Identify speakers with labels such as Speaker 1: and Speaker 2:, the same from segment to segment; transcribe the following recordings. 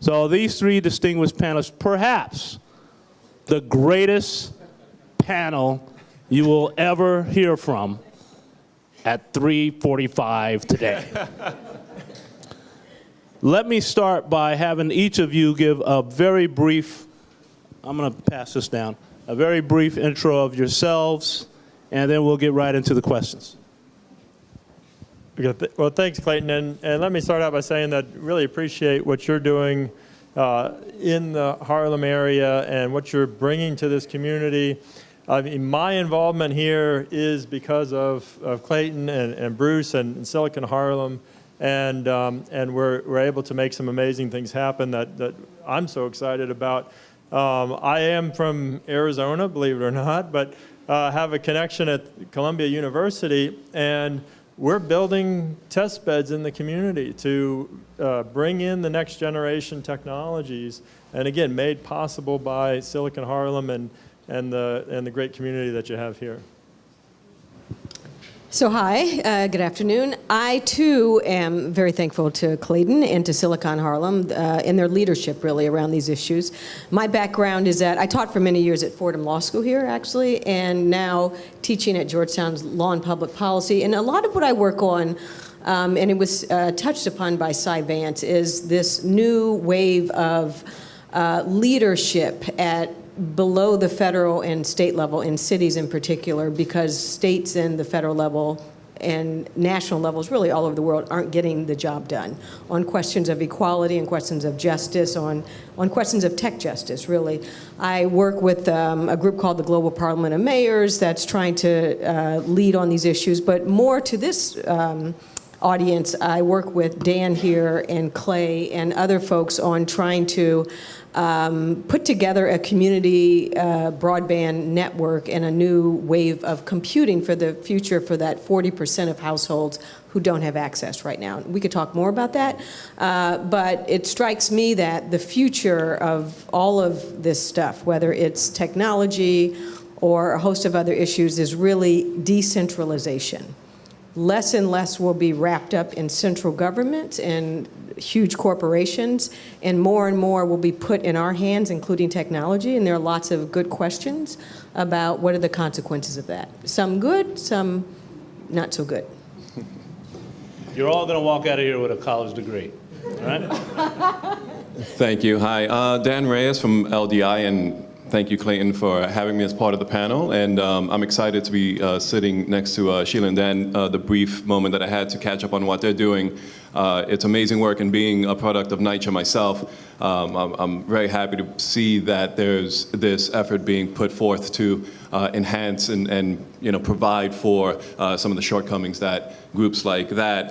Speaker 1: So these three distinguished panelists, perhaps the greatest panel you will ever hear from at 3:45 today. Let me start by having each of you give a very brief, I'm going to pass this down, a very brief intro of yourselves, and then we'll get right into the questions.
Speaker 2: Well, thanks, Clayton. And let me start out by saying that I really appreciate what you're doing in the Harlem area and what you're bringing to this community. I mean, my involvement here is because of Clayton and Bruce and Silicon Harlem. And we're able to make some amazing things happen that I'm so excited about. I am from Arizona, believe it or not, but have a connection at Columbia University, and we're building test beds in the community to bring in the next generation technologies, and again, made possible by Silicon Harlem and the great community that you have here.
Speaker 3: So hi, good afternoon. I too am very thankful to Clayton and to Silicon Harlem in their leadership really around these issues. My background is that I taught for many years at Fordham Law School here actually, and now teaching at Georgetown's Law and Public Policy. And a lot of what I work on, and it was touched upon by Cy Vance, is this new wave of leadership at below the federal and state level, in cities in particular, because states and the federal level and national levels really all over the world aren't getting the job done on questions of equality and questions of justice, on questions of tech justice, really. I work with a group called the Global Parliament of Mayors that's trying to lead on these issues, but more to this audience, I work with Dan here and Clay and other folks on trying to put together a community broadband network and a new wave of computing for the future for that 40% of households who don't have access right now. We could talk more about that, but it strikes me that the future of all of this stuff, whether it's technology or a host of other issues, is really decentralization. Less and less will be wrapped up in central government and huge corporations, and more will be put in our hands, including technology, and there are lots of good questions about what are the consequences of that. Some good, some not so good.
Speaker 1: You're all going to walk out of here with a college degree, all right?
Speaker 4: Thank you. Hi, Dan Reyes from LDI, and thank you, Clayton, for having me as part of the panel. And I'm excited to be sitting next to Sheila and Dan. The brief moment that I had to catch up on what they're doing. It's amazing work, and being a product of NYCHA myself, I'm very happy to see that there's this effort being put forth to enhance and provide for some of the shortcomings that groups like that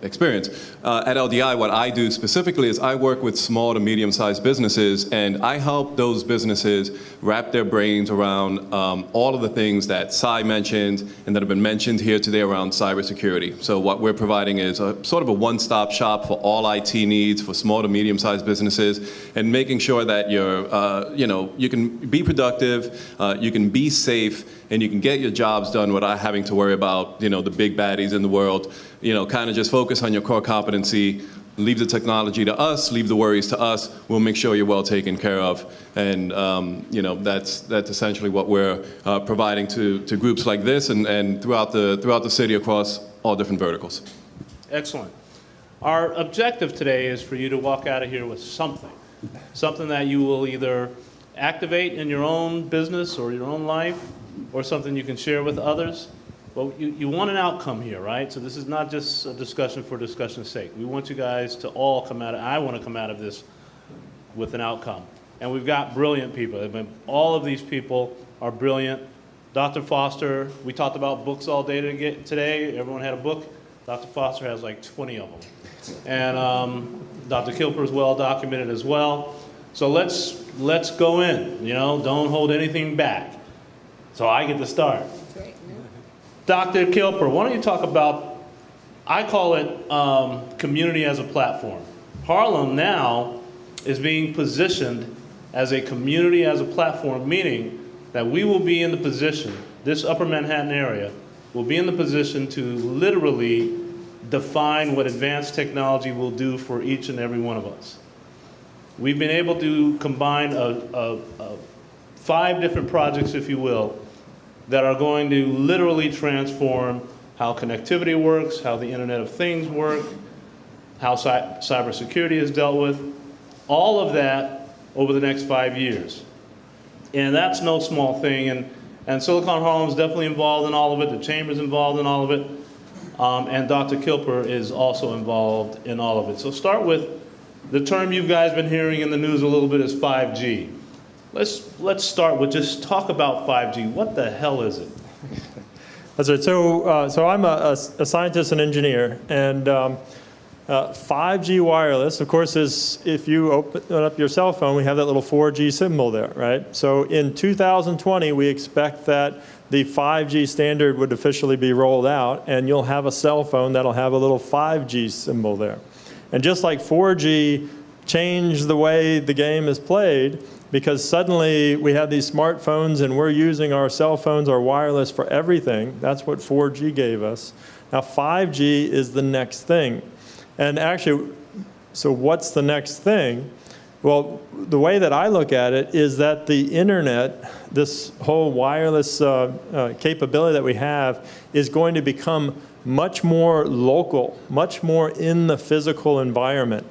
Speaker 4: experience. At LDI, what I do specifically is I work with small to medium-sized businesses, and I help those businesses wrap their brains around all of the things that Cy mentioned and that have been mentioned here today around cybersecurity. So what we're providing is a sort of a one-stop shop for all IT needs for small to medium-sized businesses, and making sure that you can be productive, you can be safe, and you can get your jobs done without having to worry about the big baddies in the world. Kind of just focus on your core competency, leave the technology to us, leave the worries to us. We'll make sure you're well taken care of, and that's essentially what we're providing to groups like this and throughout the city across all different verticals.
Speaker 1: Excellent. Our objective today is for you to walk out of here with something that you will either activate in your own business or your own life, or something you can share with others. But you want an outcome here, right? So this is not just a discussion for discussion's sake. We want you guys to all come out I want to come out of this with an outcome. And we've got brilliant people. All of these people are brilliant. Dr. Foster, we talked about books all day today. Everyone had a book. Dr. Foster has like 20 of them. And Dr. Kilper is well documented as well. So let's go in, don't hold anything back. So I get to start. Dr. Kilper, why don't you talk about, I call it community as a platform. Harlem now is being positioned as a community as a platform, meaning that we will be in the position, this Upper Manhattan area, will be in the position to literally define what advanced technology will do for each and every one of us. we've been able to combine 5 different projects, if you will, that are going to literally transform how connectivity works, how the Internet of Things work, how cybersecurity is dealt with, all of that over the next 5 years. And that's no small thing, and Silicon Harlem is definitely involved in all of it, the Chamber's involved in all of it, and Dr. Kilper is also involved in all of it. So start with the term you guys been hearing in the news a little bit is 5G. Let's start with just talk about 5G. What the hell is it?
Speaker 2: That's right. So I'm a scientist and engineer, and 5G wireless, of course, is if you open up your cell phone, we have that little 4G symbol there, right? So in 2020, we expect that the 5G standard would officially be rolled out, and you'll have a cell phone that'll have a little 5G symbol there. And just like 4G changed the way the game is played, because suddenly we have these smartphones and we're using our cell phones, our wireless for everything. That's what 4G gave us. Now 5G is the next thing. And actually, so what's the next thing? Well, the way that I look at it is that the internet, this whole wireless capability that we have, is going to become much more local, much more in the physical environment.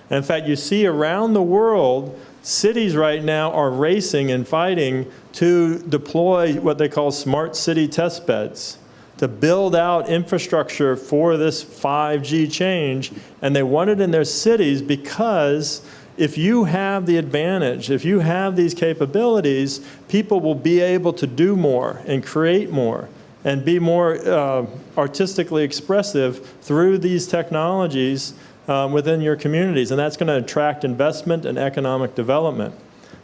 Speaker 2: And in fact, you see around the world, cities right now are racing and fighting to deploy what they call smart city test beds, to build out infrastructure for this 5G change. And they want it in their cities because if you have the advantage, if you have these capabilities, people will be able to do more and create more and be more artistically expressive through these technologies within your communities. And that's going to attract investment and economic development.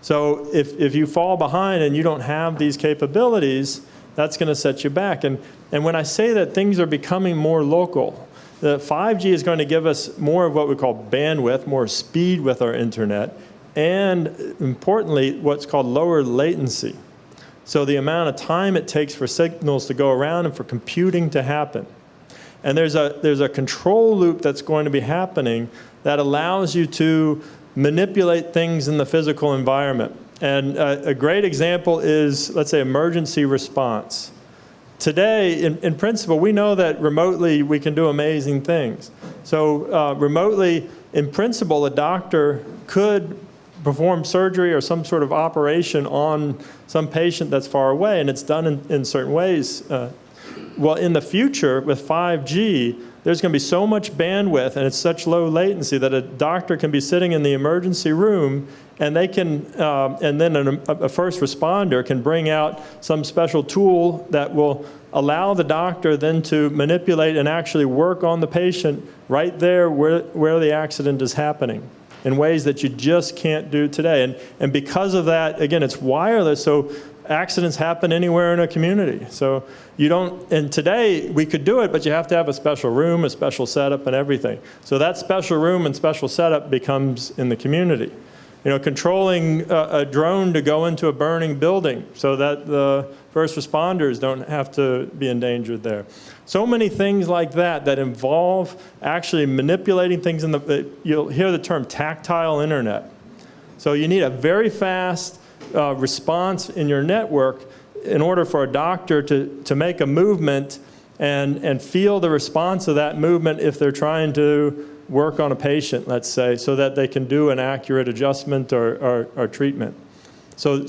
Speaker 2: So if you fall behind and you don't have these capabilities, that's going to set you back. And when I say that things are becoming more local, the 5G is going to give us more of what we call bandwidth, more speed with our internet, and importantly, what's called lower latency. So the amount of time it takes for signals to go around and for computing to happen. And there's a control loop that's going to be happening that allows you to manipulate things in the physical environment. And a great example is, let's say, emergency response. Today, in principle, we know that remotely we can do amazing things. So remotely, in principle, a doctor could perform surgery or some sort of operation on some patient that's far away, and it's done in certain ways. Well, in the future, with 5G, there's going to be so much bandwidth and it's such low latency that a doctor can be sitting in the emergency room and they can, and then a first responder can bring out some special tool that will allow the doctor then to manipulate and actually work on the patient right there where the accident is happening in ways that you just can't do today. And because of that, again, it's wireless, so accidents happen anywhere in a community. So you don't, and today we could do it, but you have to have a special room, a special setup, and everything. So that special room and special setup becomes in the community. You know, controlling a drone to go into a burning building so that the first responders don't have to be endangered there. So many things like that that involve actually manipulating things in the, you'll hear the term tactile internet. So you need a very fast response in your network in order for a doctor to make a movement and feel the response of that movement if they're trying to work on a patient, let's say, so that they can do an accurate adjustment or treatment. So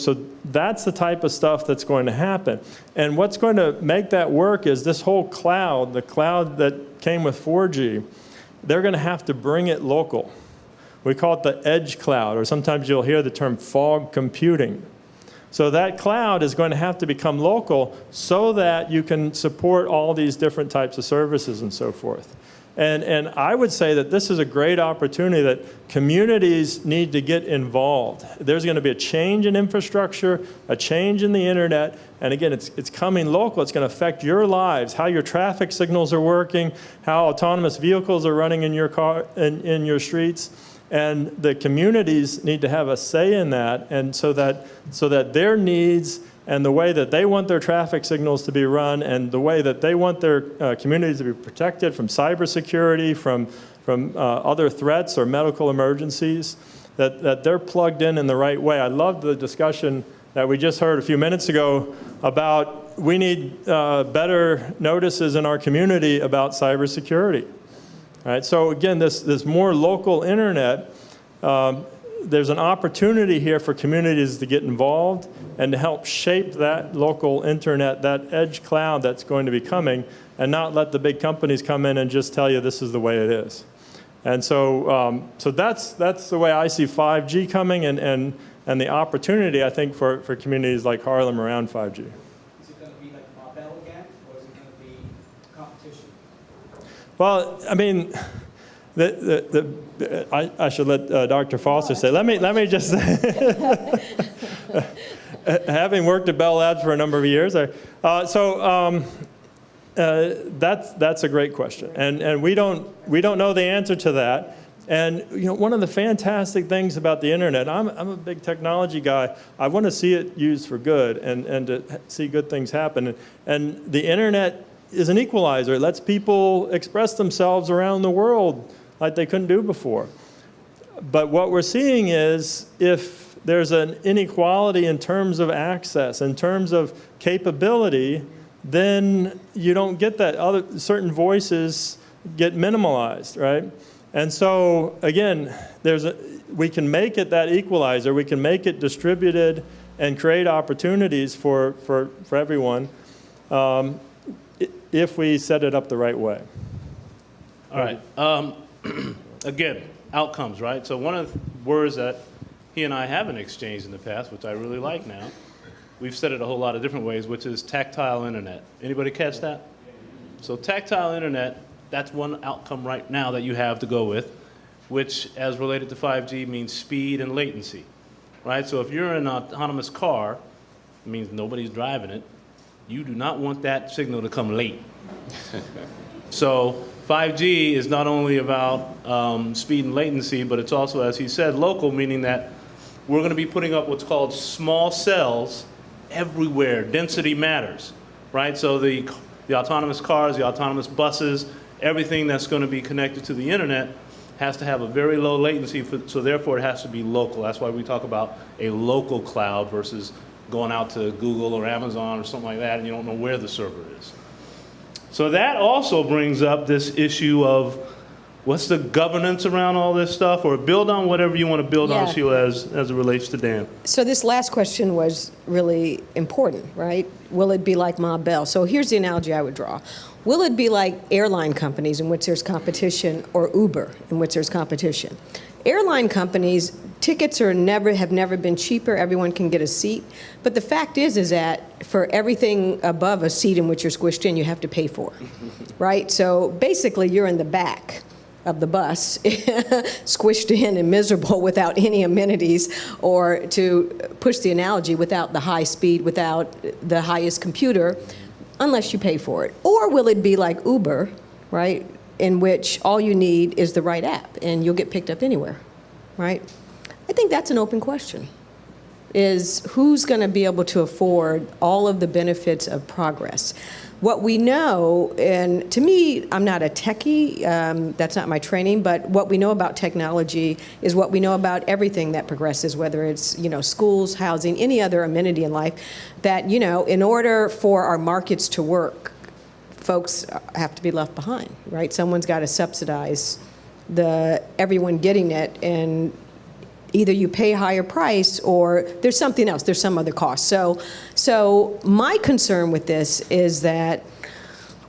Speaker 2: that's the type of stuff that's going to happen. And what's going to make that work is this whole cloud, the cloud that came with 4G, they're going to have to bring it local. We call it the edge cloud, or sometimes you'll hear the term fog computing. So that cloud is going to have to become local so that you can support all these different types of services and so forth. And I would say that this is a great opportunity that communities need to get involved. There's going to be a change in infrastructure, a change in the internet, and again, it's coming local. It's going to affect your lives, how your traffic signals are working, how autonomous vehicles are running in your car, in your streets. And the communities need to have a say in that, and so that their needs and the way that they want their traffic signals to be run and the way that they want their communities to be protected from cybersecurity, from other threats or medical emergencies, that they're plugged in the right way. I love the discussion that we just heard a few minutes ago about we need better notices in our community about cybersecurity. Right? So again, this more local internet, there's an opportunity here for communities to get involved and to help shape that local internet, that edge cloud that's going to be coming, and not let the big companies come in and just tell you this is the way it is. And so, so that's the way I see 5G coming, and the opportunity, I think, for communities like Harlem around 5G.
Speaker 5: Is it going to be like Marbell again, or is it going to be competition?
Speaker 2: Well, I mean, I should let Dr. Foster say. Let me just say, having worked at Bell Labs for a number of years, that's a great question, and we don't know the answer to that. And you know, one of the fantastic things about the internet, I'm a big technology guy. I want to see it used for good and to see good things happen. And the internet is an equalizer. It lets people express themselves around the world like they couldn't do before. But what we're seeing is if there's an inequality in terms of access, in terms of capability, then you don't get that. Certain voices get minimalized, right? And so, again, we can make it that equalizer. We can make it distributed and create opportunities for everyone if we set it up the right way.
Speaker 1: All right. Again, outcomes, right? So one of the words that he and I haven't exchanged in the past, which I really like now, we've said it a whole lot of different ways, which is tactile internet. Anybody catch that? So tactile internet, that's one outcome right now that you have to go with, which, as related to 5G, means speed and latency, right? So if you're in an autonomous car, it means nobody's driving it. You do not want that signal to come late. So 5G is not only about speed and latency, but it's also, as he said, local, meaning that we're going to be putting up what's called small cells everywhere. Density matters, right? So the autonomous cars, the autonomous buses, everything that's going to be connected to the internet has to have a very low latency, so therefore it has to be local. That's why we talk about a local cloud versus going out to Google or Amazon or something like that and you don't know where the server is. So that also brings up this issue of what's the governance around all this stuff, or build on whatever you want to build on,
Speaker 3: Yeah.
Speaker 1: Sheila, as it relates to Dan.
Speaker 3: So this last question was really important, right? Will it be like Ma Bell? So here's the analogy I would draw. Will it be like airline companies in which there's competition, or Uber in which there's competition? Airline companies, tickets have never been cheaper. Everyone can get a seat. But the fact is that for everything above a seat in which you're squished in, you have to pay for, right? So basically, you're in the back of the bus, squished in and miserable without any amenities, or to push the analogy, without the high speed, without the highest computer, unless you pay for it. Or will it be like Uber, right, in which all you need is the right app and you'll get picked up anywhere, right? I think that's an open question, is who's going to be able to afford all of the benefits of progress? What we know, and to me, I'm not a techie, that's not my training, but what we know about technology is what we know about everything that progresses, whether it's, schools, housing, any other amenity in life, that, in order for our markets to work, folks have to be left behind, right? Someone's got to subsidize everyone getting it, and either you pay a higher price or there's something else, there's some other cost. So my concern with this is that,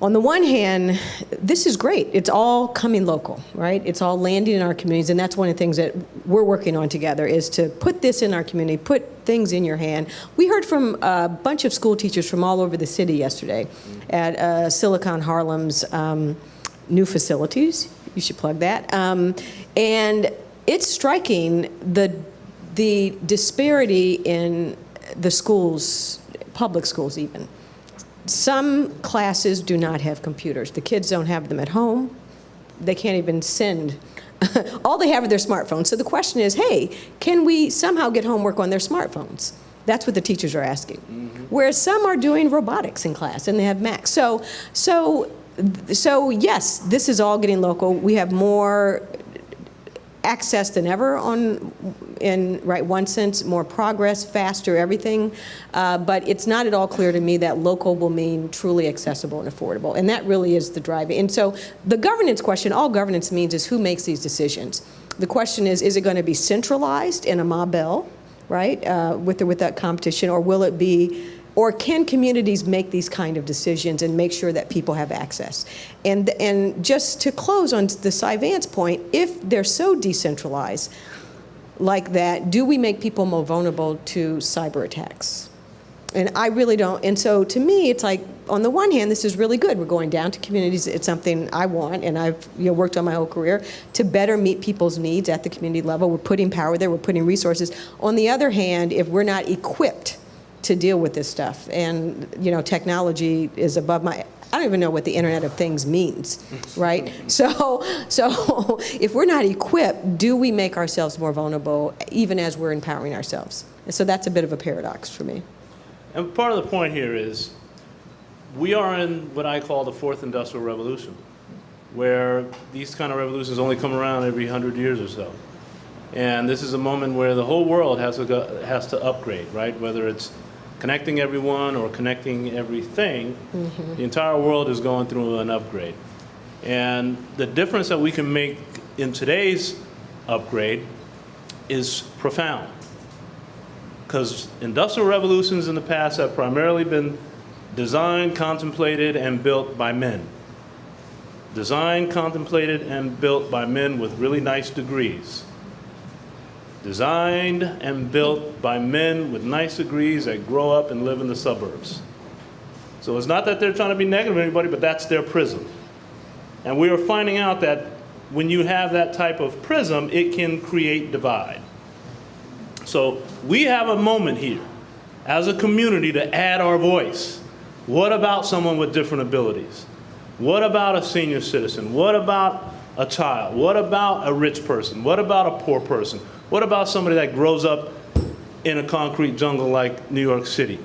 Speaker 3: on the one hand, this is great. It's all coming local, right? It's all landing in our communities, and that's one of the things that we're working on together, is to put this in our community, put things in your hand. We heard from a bunch of school teachers from all over the city yesterday at Silicon Harlem's new facilities. You should plug that. And it's striking the disparity in the schools, public schools even. Some classes do not have computers. The kids don't have them at home. They can't even send. All they have are their smartphones. So the question is, hey, can we somehow get homework on their smartphones? That's what the teachers are asking. Mm-hmm. Whereas some are doing robotics in class and they have Macs. So yes, this is all getting local. We have more access than ever in one sense, more progress, faster, everything. But it's not at all clear to me that local will mean truly accessible and affordable. And that really is the driving. And so the governance question, all governance means is who makes these decisions. The question is it going to be centralized in a Ma Bell, right, with or without competition, or will it be, or can communities make these kind of decisions and make sure that people have access? And just to close on the Cy Vance point, if they're so decentralized like that, do we make people more vulnerable to cyber attacks? And I really don't. And so to me, it's like, on the one hand, this is really good. We're going down to communities. It's something I want, and I've worked on my whole career to better meet people's needs at the community level. We're putting power there. We're putting resources. On the other hand, if we're not equipped to deal with this stuff, and technology is above my, I don't even know what the Internet of Things means, right? So if we're not equipped, do we make ourselves more vulnerable even as we're empowering ourselves? And so that's a bit of a paradox for me.
Speaker 1: And part of the point here is we are in what I call the fourth industrial revolution, where these kind of revolutions only come around every 100 years or so. And this is a moment where the whole world has to upgrade, right? Whether it's connecting everyone or connecting everything, the entire world is going through an upgrade. And the difference that we can make in today's upgrade is profound. Because industrial revolutions in the past have primarily been designed, contemplated, and built by men. Designed, contemplated, and built by men with really nice degrees. Designed and built by men with nice degrees that grow up and live in the suburbs. So it's not that they're trying to be negative to anybody, but that's their prism. And we are finding out that when you have that type of prism, it can create divide. So we have a moment here as a community to add our voice. What about someone with different abilities? What about a senior citizen? What about a child? What about a rich person? What about a poor person? What about somebody that grows up in a concrete jungle like New York City?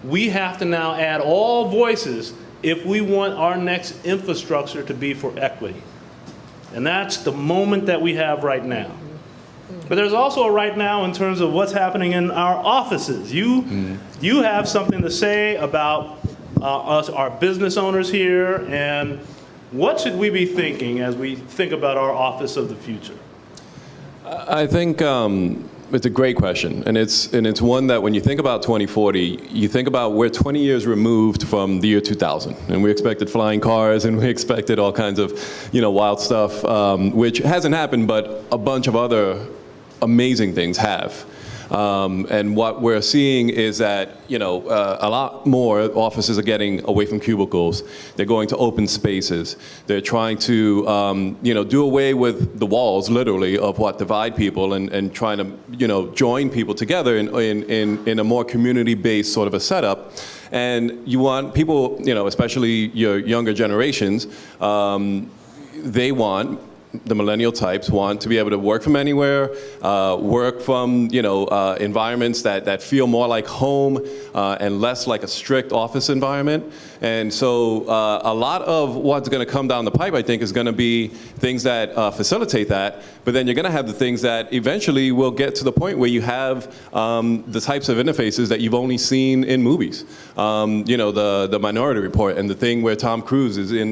Speaker 1: We have to now add all voices if we want our next infrastructure to be for equity. And that's the moment that we have right now. But there's also a right now in terms of what's happening in our offices. You have something to say about us, our business owners here, and what should we be thinking as we think about our office of the future?
Speaker 4: I think it's a great question, and it's one that when you think about 2040, you think about we're 20 years removed from the year 2000, and we expected flying cars, and we expected all kinds of, wild stuff, which hasn't happened, but a bunch of other amazing things have. And what we're seeing is that, a lot more offices are getting away from cubicles. They're going to open spaces. They're trying to, do away with the walls, literally, of what divide people and trying to, join people together in a more community-based sort of a setup. And you want people, especially your younger generations, they want, the millennial types want to be able to work from anywhere, work from environments that feel more like home and less like a strict office environment. And so a lot of what's going to come down the pipe, I think, is going to be things that facilitate that. But then you're going to have the things that eventually will get to the point where you have the types of interfaces that you've only seen in movies. The Minority Report and the thing where Tom Cruise is in,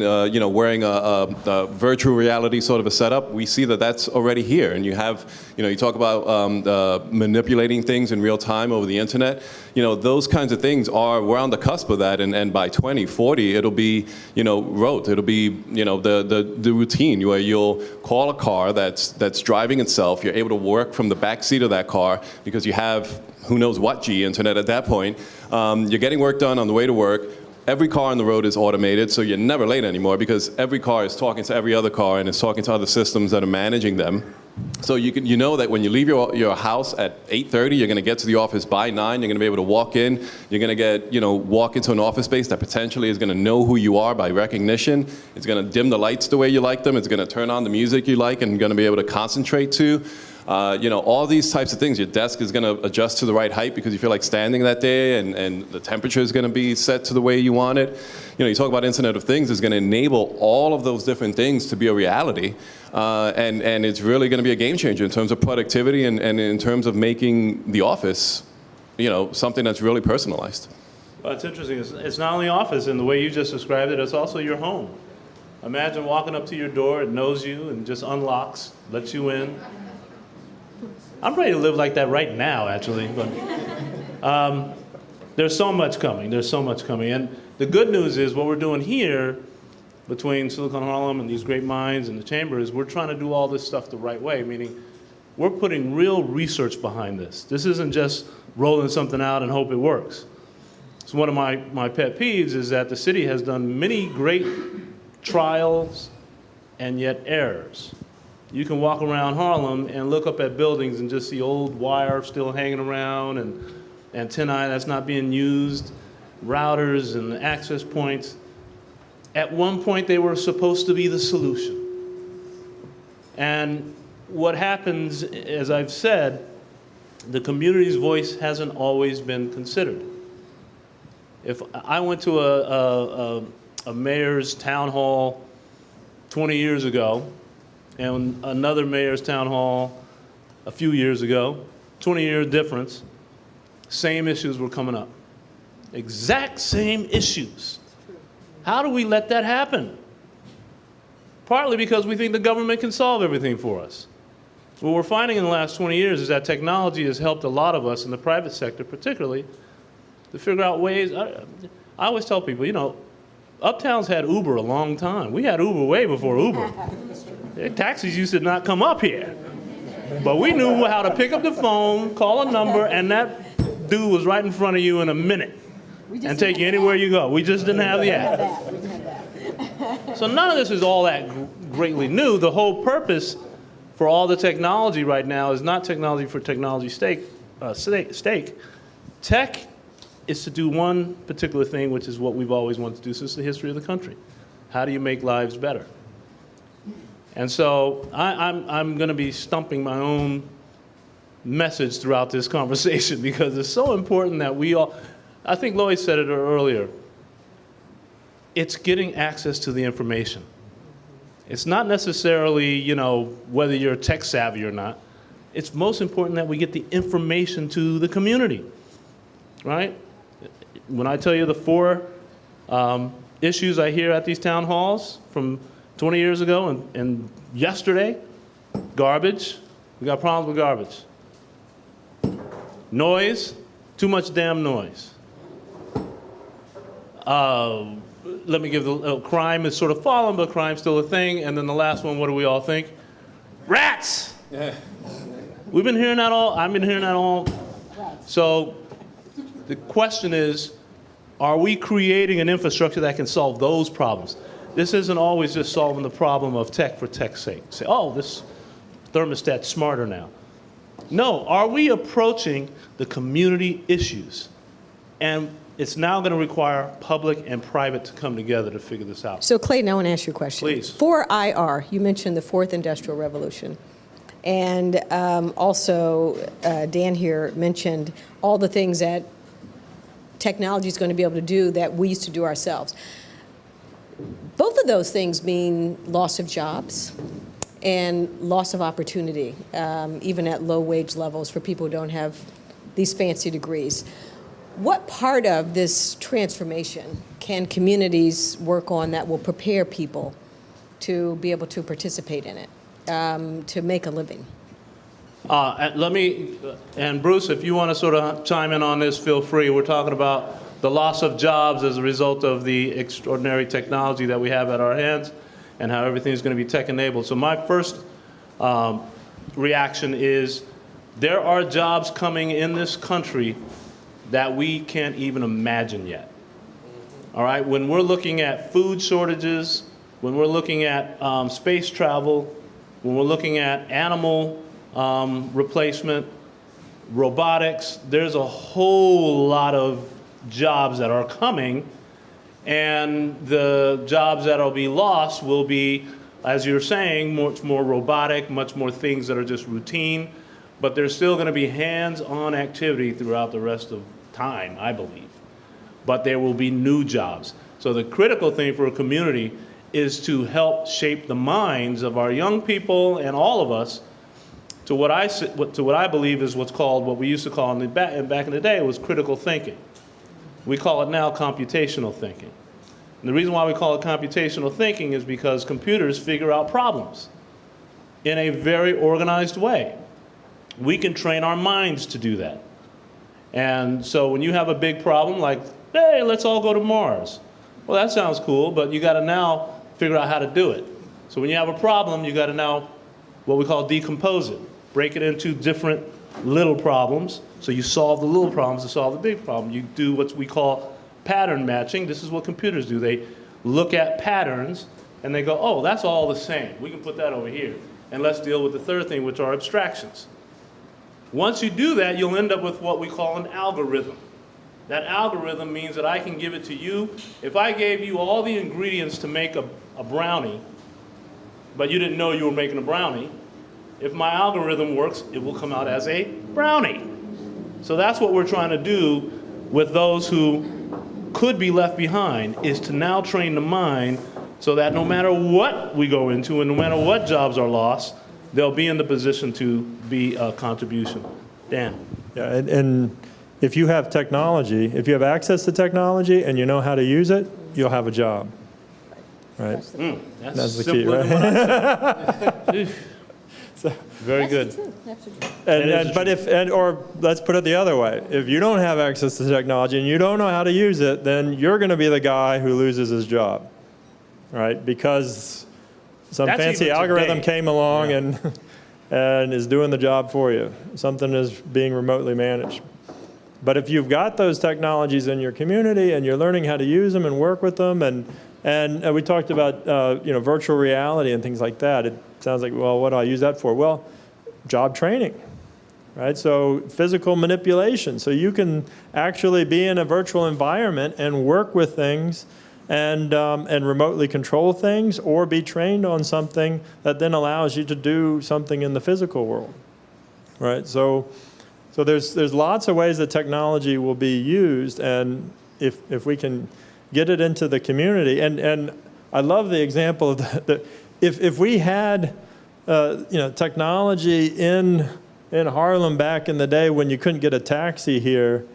Speaker 4: wearing a virtual reality sort of a setup. We see that that's already here. And you have, you talk about manipulating things in real time over the internet. Those kinds of things we're on the cusp of that. And by 2040, it'll be, rote. It'll be, the routine where you'll call a car that's driving itself. You're able to work from the back seat of that car because you have who knows what G internet at that point. You're getting work done on the way to work. Every car on the road is automated, so you're never late anymore because every car is talking to every other car and is talking to other systems that are managing them. So you know that when you leave your house at 8:30, you're going to get to the office by 9. You're going to be able to walk in. You're going to walk into an office space that potentially is going to know who you are by recognition. It's going to dim the lights the way you like them. It's going to turn on the music you like and going to be able to concentrate to. All these types of things. Your desk is going to adjust to the right height because you feel like standing that day, and the temperature is going to be set to the way you want it. You talk about Internet of Things is going to enable all of those different things to be a reality, and it's really going to be a game changer in terms of productivity and in terms of making the office, something that's really personalized.
Speaker 1: Well, it's interesting. It's not only office, and the way you just described it, it's also your home. Imagine walking up to your door, it knows you and just unlocks, lets you in. I'm ready to live like that right now, actually. But there's so much coming. There's so much coming. And the good news is what we're doing here between Silicon Harlem and these great minds and the chamber is we're trying to do all this stuff the right way, meaning we're putting real research behind this. This isn't just rolling something out and hope it works. So one of my pet peeves is that the city has done many great trials and yet errors. You can walk around Harlem and look up at buildings and just see old wire still hanging around and antennae that's not being used, routers and access points. At one point, they were supposed to be the solution. And what happens, as I've said, the community's voice hasn't always been considered. If I went to a mayor's town hall 20 years ago, and another mayor's town hall a few years ago, 20-year difference, same issues were coming up. Exact same issues. How do we let that happen? Partly because we think the government can solve everything for us. What we're finding in the last 20 years is that technology has helped a lot of us in the private sector particularly to figure out ways. I always tell people, Uptown's had Uber a long time. We had Uber way before Uber. Taxis used to not come up here. But we knew how to pick up the phone, call a number, and that dude was right in front of you in a minute and take you anywhere you go. We just didn't have the app. So none of this is all that greatly new. The whole purpose for all the technology right now is not technology for technology's stake. Tech is to do one particular thing, which is what we've always wanted to do since the history of the country. How do you make lives better? And so I'm going to be stumping my own message throughout this conversation because it's so important that we all, I think Lois said it earlier, it's getting access to the information. It's not necessarily, whether you're tech savvy or not. It's most important that we get the information to the community, right? When I tell you the 4 issues I hear at these town halls from 20 years ago and yesterday, garbage, we got problems with garbage. Noise, too much damn noise. Let me give crime is sort of fallen, but crime's still a thing. And then the last one, what do we all think? Rats! Yeah. We've been hearing that all, I've been hearing that all. So the question is, are we creating an infrastructure that can solve those problems? This isn't always just solving the problem of tech for tech's sake. Say, oh, this thermostat's smarter now. No, are we approaching the community issues? And it's now going to require public and private to come together to figure this out.
Speaker 3: So Clayton, I want to ask you a question.
Speaker 1: Please.
Speaker 3: For IR, you mentioned the 4th Industrial Revolution. And also, Dan here mentioned all the things that technology is going to be able to do that we used to do ourselves. Both of those things mean loss of jobs and loss of opportunity, even at low wage levels for people who don't have these fancy degrees. What part of this transformation can communities work on that will prepare people to be able to participate in it, to make a living?
Speaker 1: And Bruce, if you want to sort of chime in on this, feel free. We're talking about the loss of jobs as a result of the extraordinary technology that we have at our hands and how everything is going to be tech-enabled. So my first reaction is there are jobs coming in this country that we can't even imagine yet. All right, when we're looking at food shortages, when we're looking at space travel, when we're looking at animal replacement, robotics, there's a whole lot of jobs that are coming, and the jobs that will be lost will be as you're saying, much more robotic, much more things that are just routine, but there's still going to be hands-on activity throughout the rest of time, I believe. But there will be new jobs. So the critical thing for a community is to help shape the minds of our young people and all of us to what I believe is what's called, what we used to call back in the day, it was critical thinking. We call it now computational thinking. And the reason why we call it computational thinking is because computers figure out problems in a very organized way. We can train our minds to do that. And so when you have a big problem like, hey, let's all go to Mars. Well, that sounds cool, but you got to now figure out how to do it. So when you have a problem, you got to now, what we call decompose it. Break it into different little problems. So you solve the little problems to solve the big problem. You do what we call pattern matching. This is what computers do. They look at patterns and they go, oh, that's all the same. We can put that over here. And let's deal with the third thing, which are abstractions. Once you do that, you'll end up with what we call an algorithm. That algorithm means that I can give it to you. If I gave you all the ingredients to make a brownie, but you didn't know you were making a brownie, if my algorithm works, it will come out as a brownie. So that's what we're trying to do with those who could be left behind, is to now train the mind so that no matter what we go into and no matter what jobs are lost, they'll be in the position to be a contribution. Dan.
Speaker 2: Yeah, and if you have technology, if you have access to technology and you know how to use it, you'll have a job. Right?
Speaker 1: That's
Speaker 2: the key,
Speaker 1: simpler
Speaker 2: right?
Speaker 1: than what Very good.
Speaker 2: Or let's put it the other way. If you don't have access to technology and you don't know how to use it, then you're going to be the guy who loses his job, right? Because some
Speaker 1: That's
Speaker 2: fancy
Speaker 1: even
Speaker 2: algorithm
Speaker 1: today.
Speaker 2: came along and is doing the job for you. Something is being remotely managed. But if you've got those technologies in your community and you're learning how to use them and work with them, and we talked about virtual reality and things like that. It sounds like, well, what do I use that for? Well, job training, right? So physical manipulation. So you can actually be in a virtual environment and work with things and remotely control things, or be trained on something that then allows you to do something in the physical world, right? So there's lots of ways that technology will be used, and if we can get it into the community, and I love the example of if we had technology in Harlem back in the day when you couldn't get a taxi here,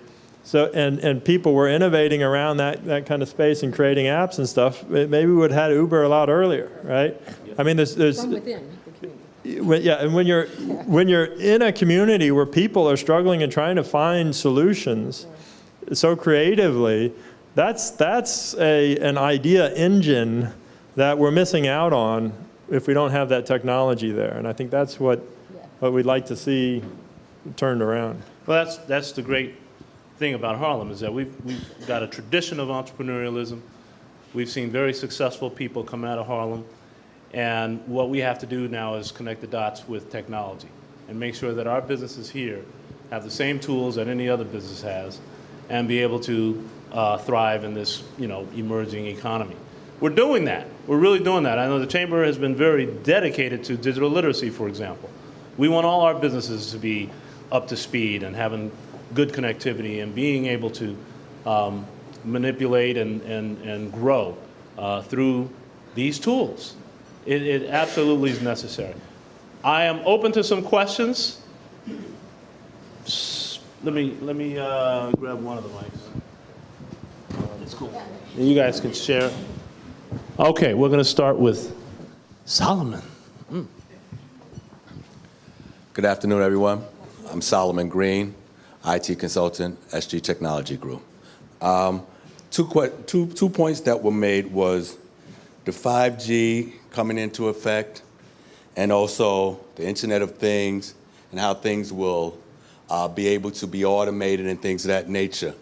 Speaker 2: so and people were innovating around that kind of space and creating apps and stuff, maybe we would have had Uber a lot earlier, right? I mean, there's
Speaker 3: From within the community.
Speaker 2: yeah, and when you're in a community where people are struggling and trying to find solutions so creatively, that's an idea engine that we're missing out on if we don't have that technology there. And I think that's what we'd like to see turned around.
Speaker 1: Well, that's the great thing about Harlem, is that we've got a tradition of entrepreneurialism. We've seen very successful people come out of Harlem. And what we have to do now is connect the dots with technology and make sure that our businesses here have the same tools that any other business has and be able to thrive in this emerging economy. We're doing that. We're really doing that. I know the Chamber has been very dedicated to digital literacy, for example. We want all our businesses to be up to speed and having good connectivity and being able to manipulate and grow through these tools. It absolutely is necessary. I am open to some questions. Let me grab one of the mics. It's cool. And you guys can share. Okay, we're going to start with Solomon.
Speaker 6: Good afternoon, everyone. I'm Solomon Green, IT consultant, SG Technology Group. Two points that were made was the 5G coming into effect, and also the Internet of Things and how things will be able to be automated and things of that nature.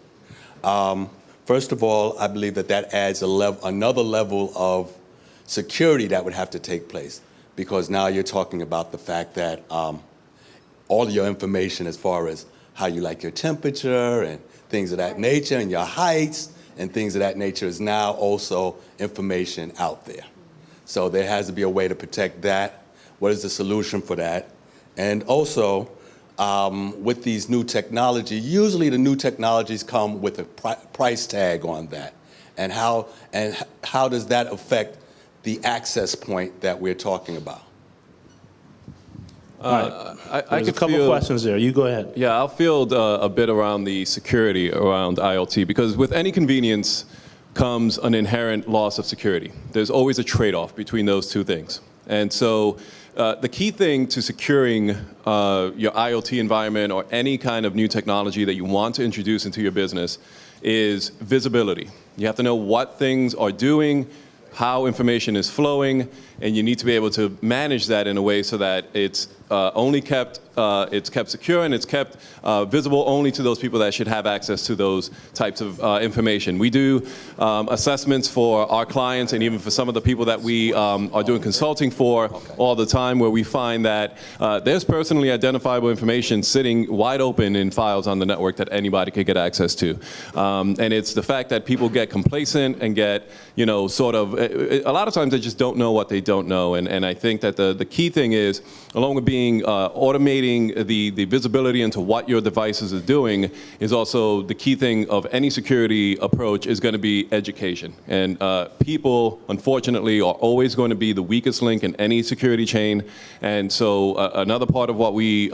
Speaker 6: First of all, I believe that adds another level of security that would have to take place, because now you're talking about the fact that all of your information as far as how you like your temperature and things of that nature and your heights and things of that nature is now also information out there. So there has to be a way to protect that. What is the solution for that? And also, with these new technology, usually the new technologies come with a price tag on that. And how does that affect the access point that we're talking about?
Speaker 1: There's a couple questions there. You go ahead.
Speaker 4: Yeah, I'll field a bit around the security around IoT, because with any convenience comes an inherent loss of security. There's always a trade-off between those two things. And so the key thing to securing your IoT environment or any kind of new technology that you want to introduce into your business is visibility. You have to know what things are doing, how information is flowing, and you need to be able to manage that in a way so that it's only kept secure and it's kept visible only to those people that should have access to those types of information. We do assessments for our clients and even for some of the people that we are doing consulting for all the time, where we find that there's personally identifiable information sitting wide open in files on the network that anybody could get access to. And it's the fact that people get complacent and get, sort of, a lot of times they just don't know what they don't know. And I think that the key thing is, along with being automating the visibility into what your devices are doing, is also the key thing of any security approach is going to be education. And people, unfortunately, are always going to be the weakest link in any security chain. And so another part of what we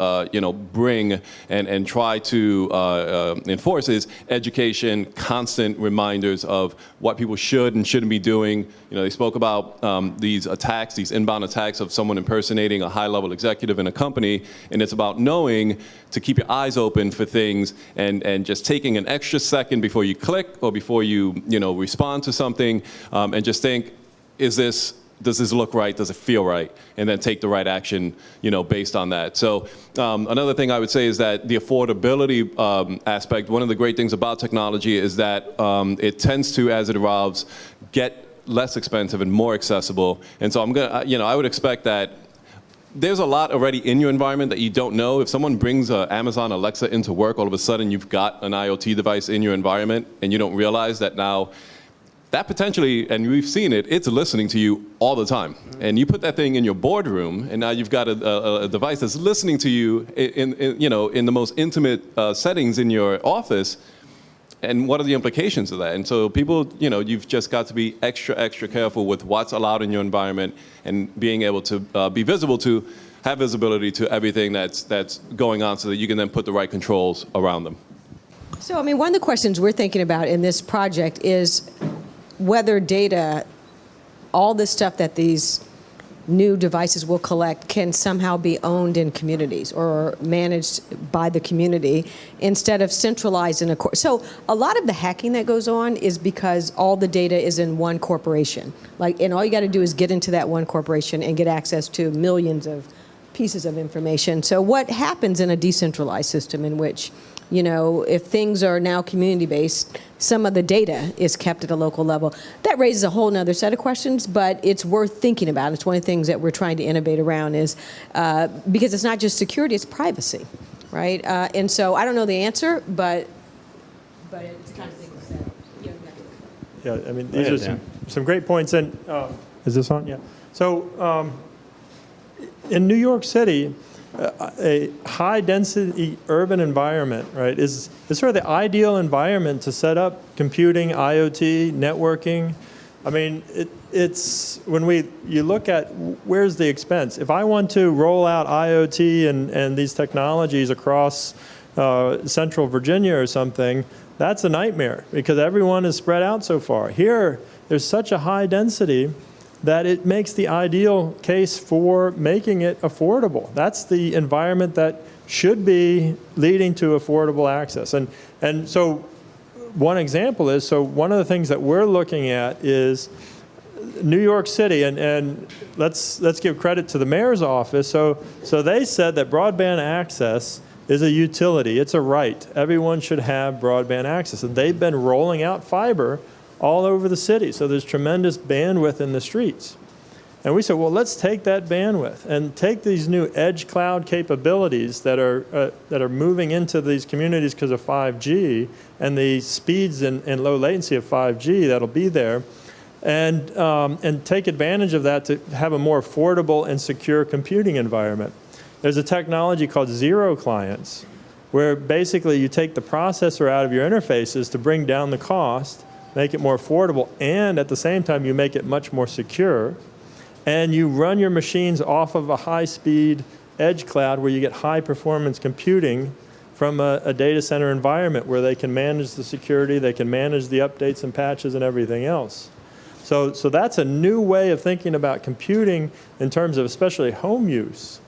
Speaker 4: bring and try to enforce is education, constant reminders of what people should and shouldn't be doing. They spoke about these attacks, these inbound attacks of someone impersonating a high-level executive in a company, and it's about knowing to keep your eyes open for things and just taking an extra second before you click or before you respond to something, and just think, does this look right? Does it feel right? And then take the right action, based on that. So another thing I would say is that the affordability aspect, one of the great things about technology is that it tends to, as it evolves, get less expensive and more accessible. And so I would expect that there's a lot already in your environment that you don't know. If someone brings Amazon Alexa into work, all of a sudden you've got an IoT device in your environment and you don't realize that now that potentially, and we've seen it, it's listening to you all the time. And you put that thing in your boardroom, and now you've got a device that's listening to you in the most intimate settings in your office. And what are the implications of that? And so people, you've just got to be extra careful with what's allowed in your environment and being able to be visible to, have visibility to everything that's going on so that you can then put the right controls around them.
Speaker 3: So, one of the questions we're thinking about in this project is whether data, all this stuff that these new devices will collect, can somehow be owned in communities or managed by the community instead of centralized in a so a lot of the hacking that goes on is because all the data is in one corporation. And all you got to do is get into that one corporation and get access to millions of pieces of information. So what happens in a decentralized system in which, if things are now community-based, some of the data is kept at a local level? That raises a whole other set of questions, but it's worth thinking about. It's one of the things that we're trying to innovate around is, because it's not just security, it's privacy, right? And so I don't know the answer, but it's the kind of thing that,
Speaker 2: Yeah, these are some great points. And is this on? Yeah. So in New York City, a high-density urban environment, right, is sort of the ideal environment to set up computing, IoT, networking. It's when you look at where's the expense. If I want to roll out IoT and these technologies across Central Virginia or something, that's a nightmare because everyone is spread out so far. Here, there's such a high density that it makes the ideal case for making it affordable. That's the environment that should be leading to affordable access. And so one example is, one of the things that we're looking at is New York City, and let's give credit to the mayor's office. So they said that broadband access is a utility, it's a right. Everyone should have broadband access. And they've been rolling out fiber all over the city. So there's tremendous bandwidth in the streets. And we said, well, let's take that bandwidth and take these new edge cloud capabilities that are moving into these communities because of 5G and the speeds and low latency of 5G that'll be there, and take advantage of that to have a more affordable and secure computing environment. There's a technology called zero clients, where basically you take the processor out of your interfaces to bring down the cost, make it more affordable, and at the same time you make it much more secure. And you run your machines off of a high-speed edge cloud where you get high-performance computing from a data center environment where they can manage the security, they can manage the updates and patches and everything else. So that's a new way of thinking about computing in terms of especially home use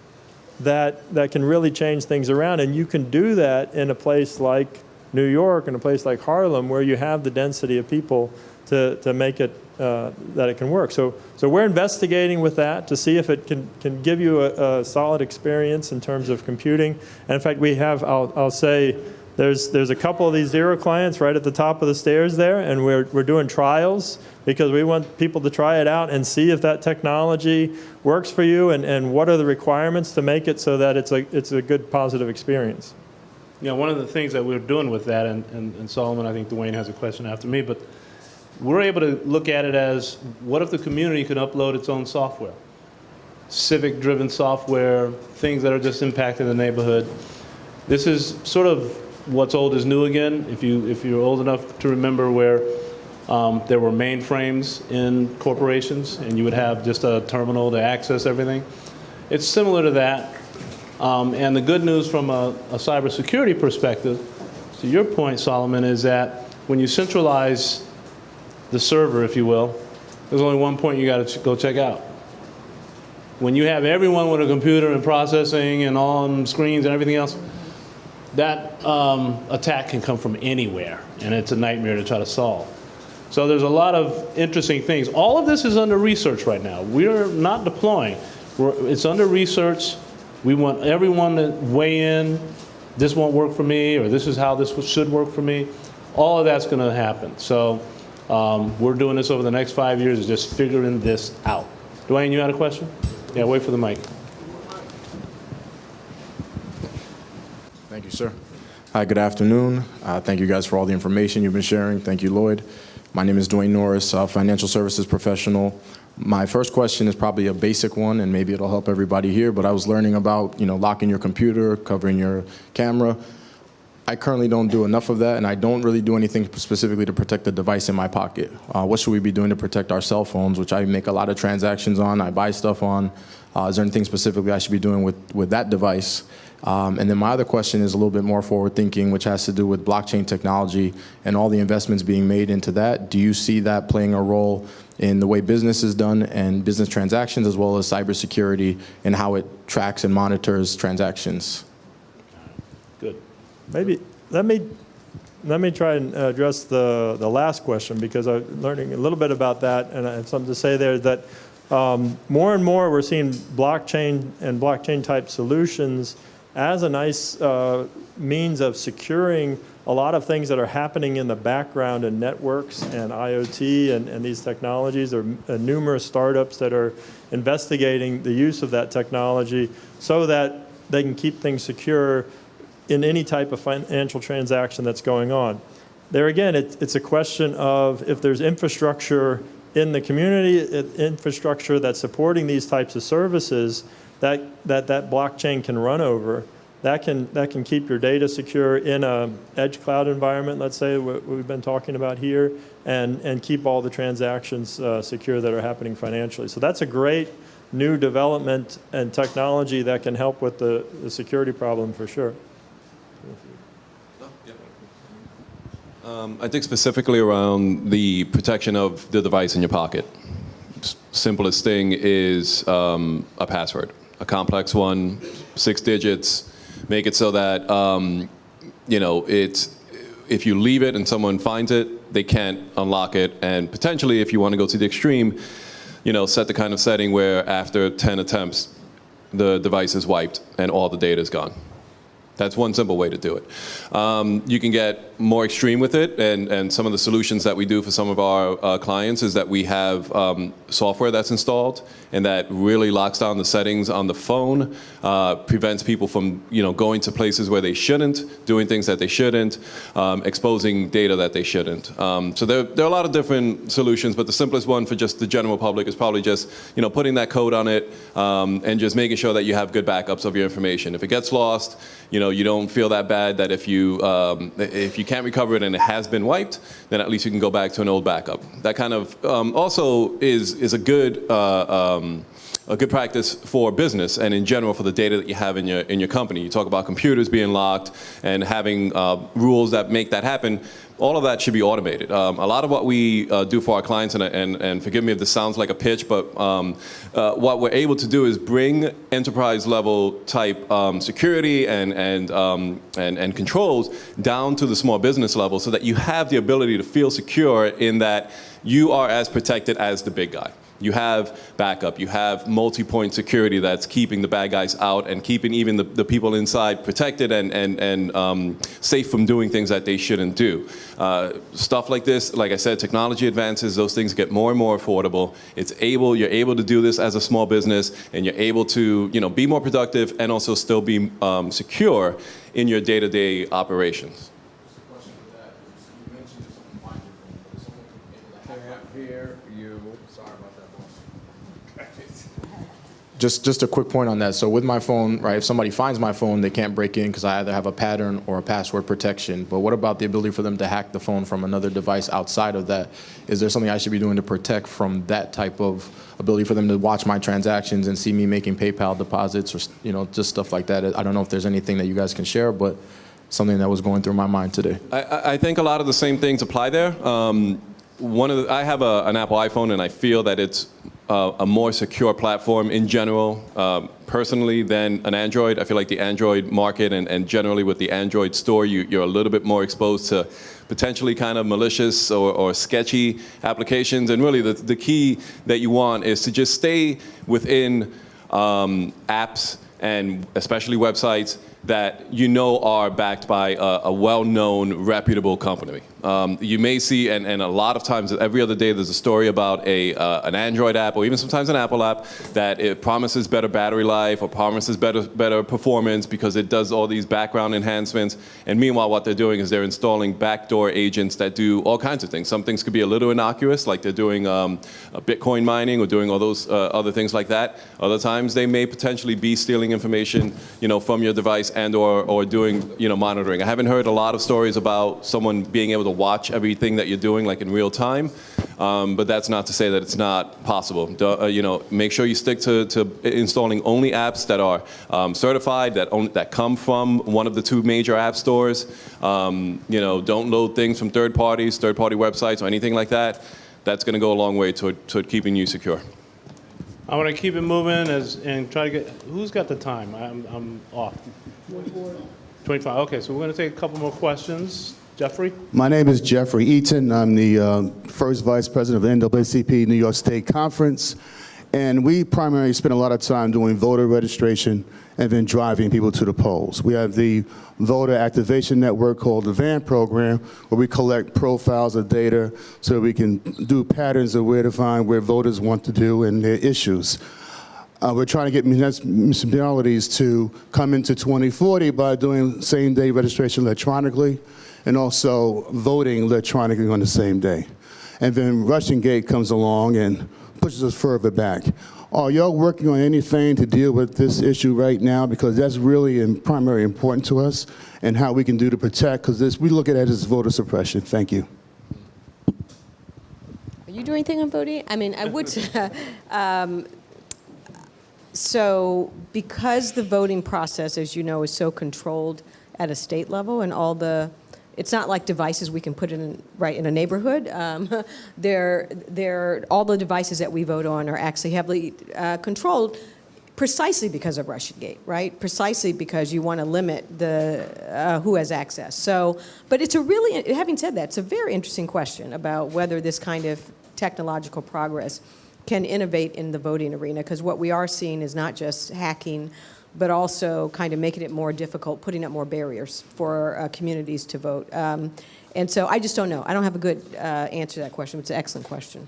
Speaker 2: that can really change things around. And you can do that in a place like New York and a place like Harlem where you have the density of people to make it that it can work. So we're investigating with that to see if it can give you a solid experience in terms of computing. And in fact, we have, I'll say, there's a couple of these zero clients right at the top of the stairs there, and we're doing trials because we want people to try it out and see if that technology works for you and what are the requirements to make it so that it's a good, positive experience.
Speaker 1: You know, one of the things that we're doing with that, and Solomon, I think Dwayne has a question after me, but we're able to look at it as, what if the community could upload its own software? Civic-driven software, things that are just impacting the neighborhood. This is sort of what's old is new again. If you're old enough to remember where there were mainframes in corporations and you would have just a terminal to access everything. It's similar to that. And the good news from a cybersecurity perspective, to your point, Solomon, is that when you centralize the server, if you will, there's only one point you got to go check out. When you have everyone with a computer and processing and on screens and everything else, that attack can come from anywhere, and it's a nightmare to try to solve. So there's a lot of interesting things. All of this is under research right now. We're not deploying. It's under research. We want everyone to weigh in. This won't work for me, or this is how this should work for me. All of that's going to happen. So we're doing this over the next 5 years, is just figuring this out. Dwayne, you had a question? Yeah, wait for the mic.
Speaker 7: Thank you, sir. Hi, good afternoon. Thank you guys for all the information you've been sharing. Thank you, Lloyd. My name is Dwayne Norris, financial services professional. My first question is probably a basic one, and maybe it'll help everybody here, but I was learning about, locking your computer, covering your camera. I currently don't do enough of that, and I don't really do anything specifically to protect the device in my pocket. What should we be doing to protect our cell phones, which I make a lot of transactions on, I buy stuff on? Is there anything specifically I should be doing with that device? And then my other question is a little bit more forward-thinking, which has to do with blockchain technology and all the investments being made into that. Do you see that playing a role in the way business is done and business transactions, as well as cybersecurity and how it tracks and monitors transactions?
Speaker 1: Good.
Speaker 2: Maybe let me try and address the last question, because I'm learning a little bit about that, and I have something to say there. That more and more we're seeing blockchain and blockchain type solutions as a nice means of securing a lot of things that are happening in the background in networks and IoT and these technologies. There are numerous startups that are investigating the use of that technology so that they can keep things secure in any type of financial transaction that's going on. There again, it's a question of if there's infrastructure in the community, infrastructure that's supporting these types of services that blockchain can run over, that can keep your data secure in a edge cloud environment, let's say, what we've been talking about here, and keep all the transactions secure that are happening financially. So that's a great new development and technology that can help with the security problem for sure.
Speaker 4: I think specifically around the protection of the device in your pocket. Simplest thing is a password, a complex one, 6 digits. Make it so that if you leave it and someone finds it, they can't unlock it. And potentially, if you want to go to the extreme, set the kind of setting where after 10 attempts, the device is wiped and all the data is gone. That's one simple way to do it. You can get more extreme with it, and some of the solutions that we do for some of our clients is that we have software that's installed and that really locks down the settings on the phone, prevents people from going to places where they shouldn't, doing things that they shouldn't, exposing data that they shouldn't. So there are a lot of different solutions, but the simplest one for just the general public is probably just putting that code on it and just making sure that you have good backups of your information. If it gets lost, you don't feel that bad that if you can't recover it and it has been wiped, then at least you can go back to an old backup. That kind of also is a good practice for business and in general for the data that you have in your company. You talk about computers being locked and having rules that make that happen. All of that should be automated. A lot of what we do for our clients, and forgive me if this sounds like a pitch, but what we're able to do is bring enterprise level type security and controls down to the small business level so that you have the ability to feel secure in that you are as protected as the big guy. You have backup, you have multi-point security that's keeping the bad guys out and keeping even the people inside protected and safe from doing things that they shouldn't do. Stuff like this, like I said, technology advances, those things get more and more affordable. You're able to do this as a small business, and you're able to be more productive and also still be secure in your day-to-day operations.
Speaker 7: Just a quick point on that. So with my phone, right, if somebody finds my phone, they can't break in because I either have a pattern or a password protection. But what about the ability for them to hack the phone from another device outside of that? Is there something I should be doing to protect from that type of ability for them to watch my transactions and see me making PayPal deposits or just stuff like that? I don't know if there's anything that you guys can share, but something that was going through my mind today.
Speaker 4: I think a lot of the same things apply there. I have an Apple iPhone, and I feel that it's a more secure platform in general, personally, than an Android. I feel like the Android market and generally with the Android store, you're a little bit more exposed to potentially kind of malicious or sketchy applications. And really the key that you want is to just stay within apps and especially websites that are backed by a well-known, reputable company. You may see, and a lot of times, every other day, there's a story about an Android app or even sometimes an Apple app that it promises better battery life or promises better performance because it does all these background enhancements. And meanwhile, what they're doing is they're installing backdoor agents that do all kinds of things. Some things could be a little innocuous, like they're doing Bitcoin mining or doing all those other things like that. Other times, they may potentially be stealing information, from your device and or doing monitoring. I haven't heard a lot of stories about someone being able to watch everything that you're doing like in real time, but that's not to say that it's not possible. Make sure you stick to installing only apps that are certified, that come from one of the two major app stores. Don't load things from third-party websites or anything like that. That's going to go a long way toward keeping you secure.
Speaker 1: I want to keep it moving and try to get, who's got the time? I'm off. 25, okay, so we're going to take a couple more questions. Jeffrey?
Speaker 8: My name is Jeffrey Eaton. I'm the first vice president of the NAACP New York State Conference. And we primarily spend a lot of time doing voter registration and then driving people to the polls. We have the voter activation network called the VAN program, where we collect profiles of data so we can do patterns of where to find where voters want to do and their issues. We're trying to get municipalities to come into 2040 by doing same-day registration electronically and also voting electronically on the same day. And then Russiagate comes along and pushes us further back. Are y'all working on anything to deal with this issue right now? Because that's really primarily important to us and how we can do to protect, because we look at it as voter suppression. Thank you.
Speaker 3: Are you doing anything on voting? I mean, I would say, so because the voting process, as you know, is so controlled at a state level and it's not like devices we can put in right in a neighborhood. All the devices that we vote on are actually heavily controlled precisely because of Russiagate, right? Precisely because you want to limit who has access. So, but it's having said that, it's a very interesting question about whether this kind of technological progress can innovate in the voting arena, because what we are seeing is not just hacking, but also kind of making it more difficult, putting up more barriers for communities to vote. And so I just don't know. I don't have a good answer to that question. It's an excellent question.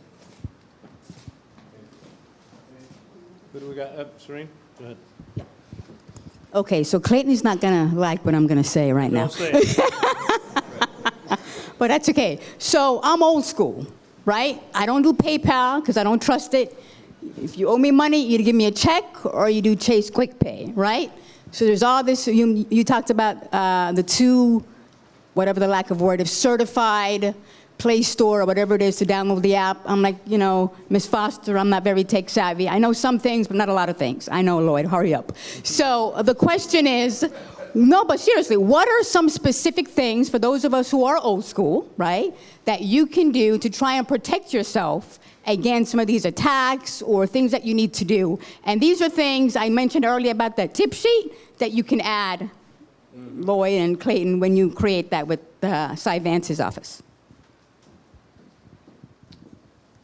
Speaker 1: Who do we got? Serene, go ahead.
Speaker 9: Okay, so Clayton's not gonna like what I'm gonna say right now.
Speaker 1: Don't say it.
Speaker 9: But that's okay. So I'm old school, right? I don't do PayPal because I don't trust it. If you owe me money, you either give me a check or you do Chase Quick Pay, right? So there's all this, you talked about the two, whatever the lack of word, of certified Play Store or whatever it is to download the app. I'm like, you know, Ms. Foster, I'm not very tech savvy. I know some things, but not a lot of things. I know, Lloyd, hurry up. So the question is, no, but seriously, what are some specific things for those of us who are old school, right, that you can do to try and protect yourself against some of these attacks or things that you need to do? And these are things I mentioned earlier about that tip sheet that you can add, Lloyd and Clayton, when you create that with Cy Vance's office.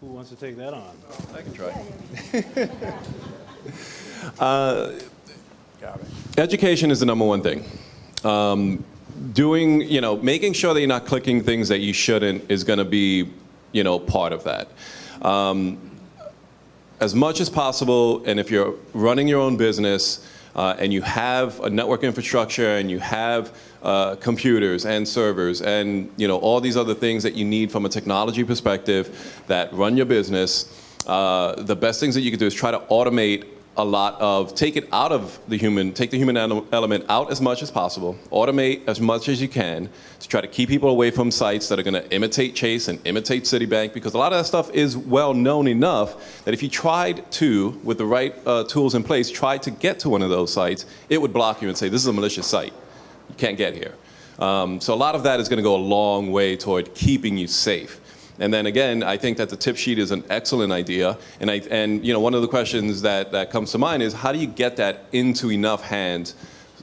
Speaker 1: Who wants to take that on?
Speaker 4: I can try. Education is the number one thing. Making sure that you're not clicking things that you shouldn't is going to be, part of that. As much as possible, and if you're running your own business and you have a network infrastructure and you have computers and servers and all these other things that you need from a technology perspective that run your business, the best things that you can do is try to automate a lot of, take the human element out as much as possible, automate as much as you can to try to keep people away from sites that are going to imitate Chase and imitate Citibank, because a lot of that stuff is well known enough that if you tried to, with the right tools in place, try to get to one of those sites, it would block you and say, this is a malicious site. You can't get here. So a lot of that is going to go a long way toward keeping you safe. And then again, I think that the tip sheet is an excellent idea. And one of the questions that comes to mind is, how do you get that into enough hands?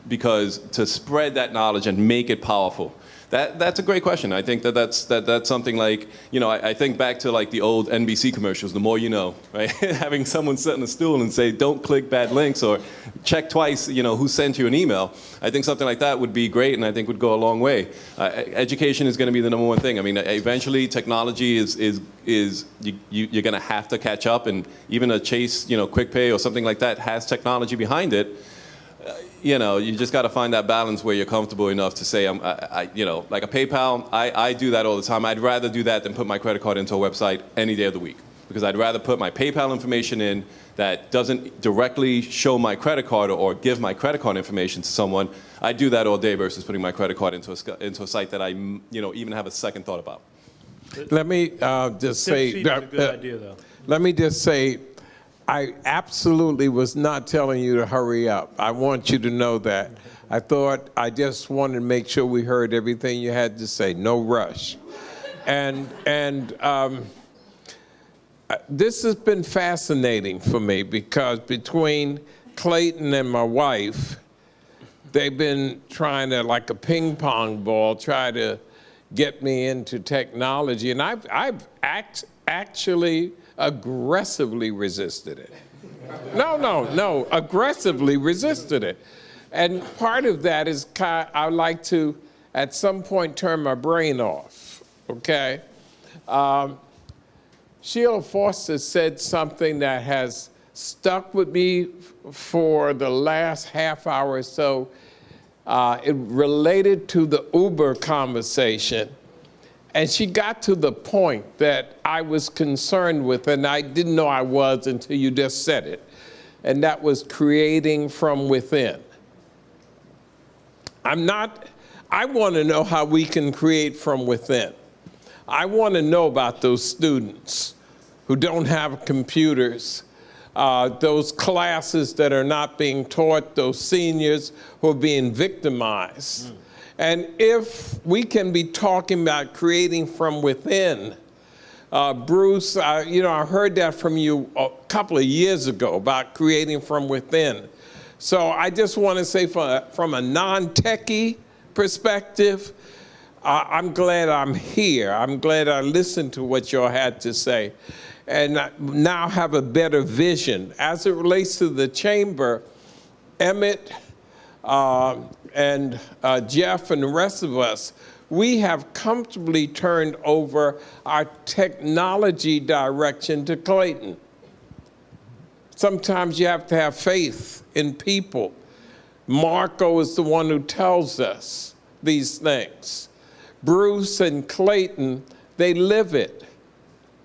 Speaker 4: Because to spread that knowledge and make it powerful, that's a great question. I think that's something like, I think back to like the old NBC commercials, the more you know, right? Having someone sit on a stool and say, don't click bad links or check twice, who sent you an email. I think something like that would be great and I think would go a long way. Education is going to be the number one thing. I mean, eventually technology you're going to have to catch up, and even a Chase, Quick Pay or something like that has technology behind it. You just got to find that balance where you're comfortable enough to say, like a PayPal, I do that all the time. I'd rather do that than put my credit card into a website any day of the week, because I'd rather put my PayPal information in that doesn't directly show my credit card or give my credit card information to someone. I do that all day versus putting my credit card into a site that I, even have a second thought about.
Speaker 10: Let me just say,
Speaker 1: Tip sheet is a good idea, though.
Speaker 10: let me just say, I absolutely was not telling you to hurry up. I want you to know that. I just wanted to make sure we heard everything you had to say. No rush. And this has been fascinating for me, because between Clayton and my wife, they've been trying to, like a ping pong ball, try to get me into technology. And I've actually aggressively resisted it. No, aggressively resisted it. And part of that is I like to, at some point, turn my brain off, okay? Sheila Foster said something that has stuck with me for the last half hour or so. It related to the Uber conversation. And she got to the point that I was concerned with, and I didn't know I was until you just said it. And that was creating from within. I want to know how we can create from within. I want to know about those students who don't have computers, those classes that are not being taught, those seniors who are being victimized. And if we can be talking about creating from within, Bruce, I heard that from you a couple of years ago about creating from within. So I just want to say from a non-techie perspective, I'm glad I'm here. I'm glad I listened to what y'all had to say. and now have a better vision. As it relates to the chamber, Emmett and Jeff and the rest of us, we have comfortably turned over our technology direction to Clayton. Sometimes you have to have faith in people. Marco is the one who tells us these things. Bruce and Clayton, they live it.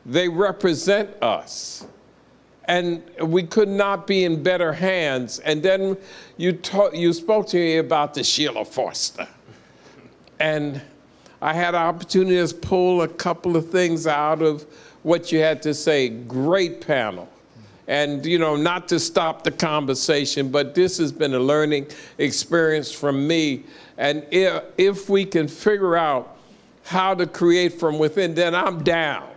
Speaker 10: They represent us. And we could not be in better hands. And then you spoke to me about the Sheila Foster. And I had an opportunity to pull a couple of things out of what you had to say. Great panel. And, you know, not to stop the conversation, but this has been a learning experience from me. And if we can figure out how to create from within, then I'm down.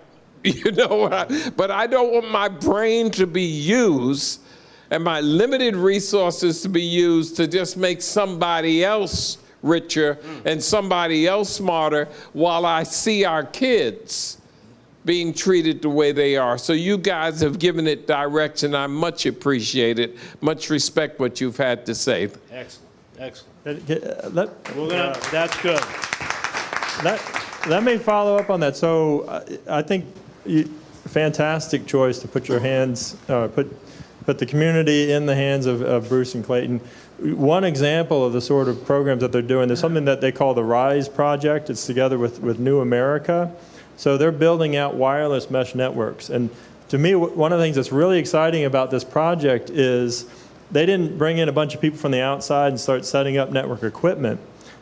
Speaker 10: You know, but I don't want my brain to be used and my limited resources to be used to just make somebody else richer and somebody else smarter while I see our kids being treated the way they are. So you guys have given it direction. I much appreciate it. Much respect what you've had to say.
Speaker 1: Excellent, excellent. That's good.
Speaker 2: Let me follow up on that. So I think fantastic choice to put your hands, put the community in the hands of Bruce and Clayton. One example of the sort of programs that they're doing, there's something that they call the Reyes project. It's together with New America. So they're building out wireless mesh networks. And to me, one of the things that's really exciting about this project is they didn't bring in a bunch of people from the outside and start setting up network equipment.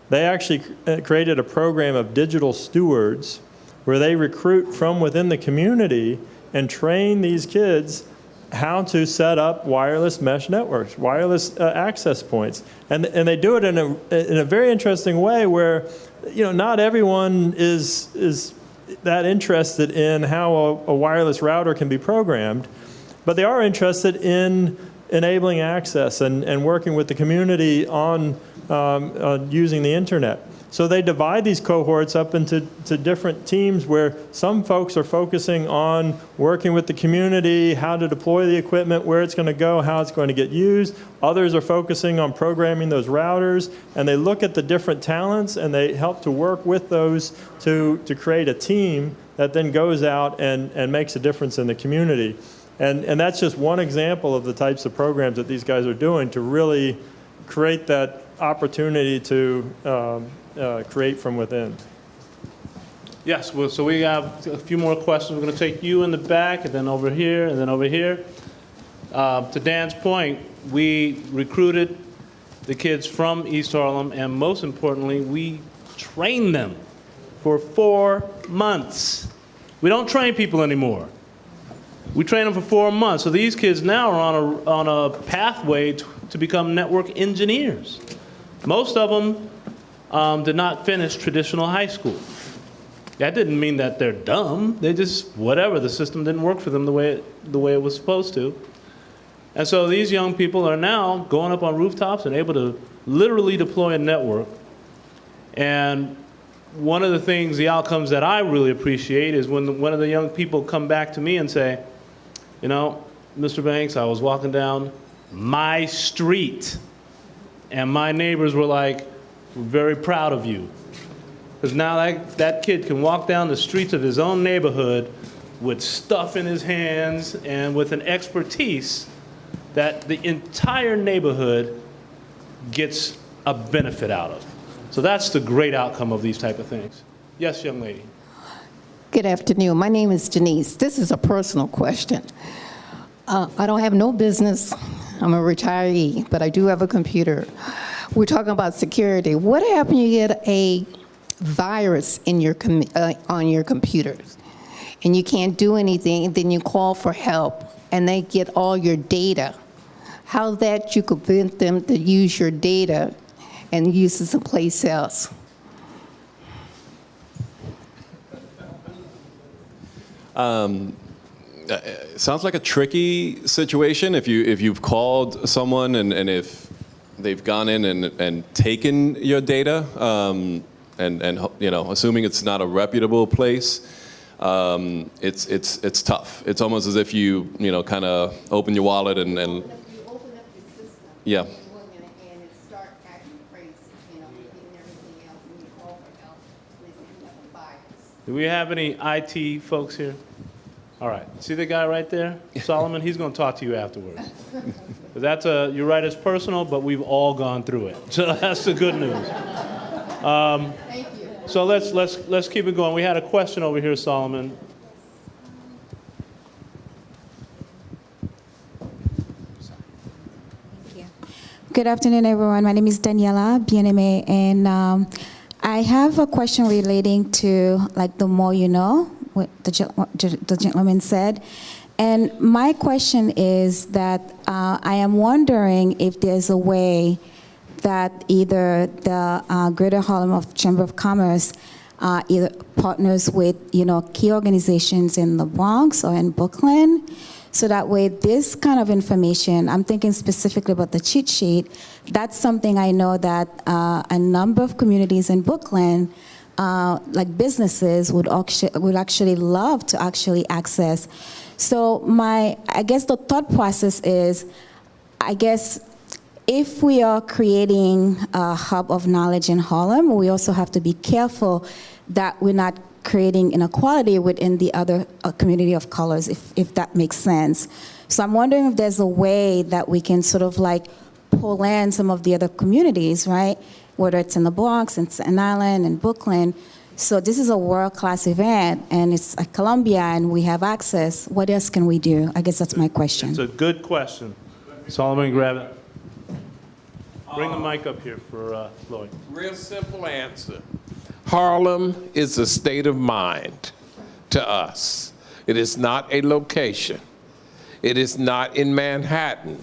Speaker 2: They actually created a program of digital stewards where they recruit from within the community and train these kids how to set up wireless mesh networks, wireless access points. And they do it in a very interesting way where, you know, not everyone is that interested in how a wireless router can be programmed, but they are interested in enabling access and working with the community on using the internet. So they divide these cohorts up into different teams where some folks are focusing on working with the community, how to deploy the equipment, where it's going to go, how it's going to get used. Others are focusing on programming those routers, and they look at the different talents and they help to work with those to create a team that then goes out and makes a difference in the community. And that's just one example of the types of programs that these guys are doing to really create that opportunity to create from within.
Speaker 1: Yes, well, so we have a few more questions. We're going to take you in the back, and then over here, and then over here. To Dan's point, we recruited the kids from East Harlem, and most importantly, we trained them for 4 months. We don't train people anymore. We train them for 4 months. So these kids now are on a pathway to become network engineers. Most of them did not finish traditional high school. That didn't mean that they're dumb. They just, whatever, the system didn't work for them the way it was supposed to. And so these young people are now going up on rooftops and able to literally deploy a network. And one of the things, the outcomes that I really appreciate is when one of the young people come back to me and say, you know, Mr. Banks, I was walking down my street and my neighbors were like, we're very proud of you. Because now that kid can walk down the streets of his own neighborhood with stuff in his hands and with an expertise that the entire neighborhood gets a benefit out of. So that's the great outcome of these type of things. Yes, young lady.
Speaker 11: Good afternoon. My name is Janice. This is a personal question. I don't have no business. I'm a retiree, but I do have a computer. We're talking about security. What happens when you get a virus in your on your computers and you can't do anything, and then you call for help and they get all your data? How that you could prevent them to use your data and use it someplace else?
Speaker 4: Sounds like a tricky situation if you've called someone and if they've gone in and taken your data, and you know, assuming it's not a reputable place. it's tough. It's almost as if you kind of open your wallet and
Speaker 11: If you open up your system,
Speaker 4: yeah.
Speaker 11: and start acting crazy, getting everything else, and you call for help, and they have a bias.
Speaker 1: Do we have any IT folks here? All right. See the guy right there? Solomon, he's going to talk to you afterwards. You're right, it's personal, but we've all gone through it. So that's the good news.
Speaker 11: Thank you.
Speaker 1: So let's keep it going. We had a question over here, Solomon.
Speaker 12: Good afternoon, everyone. My name is Daniela, BNMA, and I have a question relating to like the more you know, what the gentleman said. And my question is that I am wondering if there's a way that either the Greater Harlem Chamber of Commerce either partners with key organizations in the Bronx or in Brooklyn, so that way this kind of information, I'm thinking specifically about the cheat sheet, that's something I know that a number of communities in Brooklyn, like businesses, would actually love to actually access. So I guess the thought process is, I guess if we are creating a hub of knowledge in Harlem, we also have to be careful that we're not creating inequality within the other community of colors, if that makes sense. So I'm wondering if there's a way that we can sort of like pull in some of the other communities, right? Whether it's in the Bronx, in Staten Island, and Brooklyn. So this is a world-class event, and it's at Columbia, and we have access. What else can we do? I guess that's my question.
Speaker 1: It's a good question. Solomon, grab it. Bring the mic up here for Lloyd.
Speaker 10: Real simple answer. Harlem is a state of mind to us. It is not a location. It is not in Manhattan.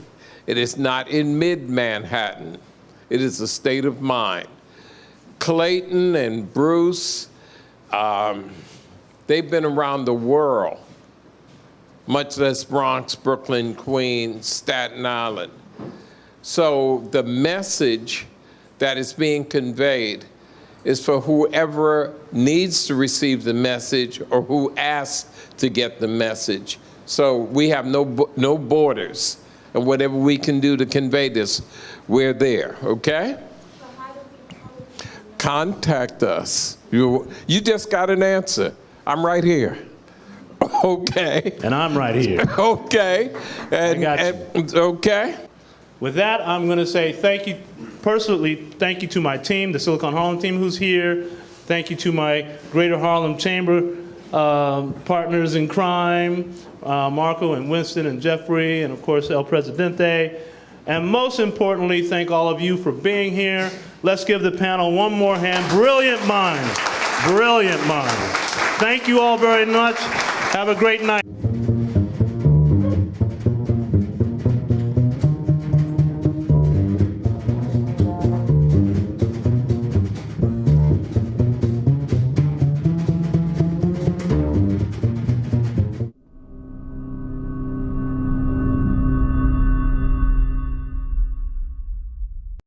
Speaker 10: It is not in mid-Manhattan. It is a state of mind. Clayton and Bruce, they've been around the world, much less Bronx, Brooklyn, Queens, Staten Island. So the message that is being conveyed is for whoever needs to receive the message or who asks to get the message. So we have no borders, and whatever we can do to convey this, we're there, okay? Contact us. You just got an answer. I'm right here. Okay.
Speaker 1: And I'm right here.
Speaker 10: Okay.
Speaker 1: I got you.
Speaker 10: Okay.
Speaker 1: With that, I'm going to say thank you, personally, thank you to my team, the Silicon Harlem team who's here. Thank you to my Greater Harlem Chamber partners in crime, Marco and Winston and Jeffrey, and of course, El Presidente. And most importantly, thank all of you for being here. Let's give the panel one more hand. Brilliant minds. Brilliant minds. Thank you all very much. Have a great night.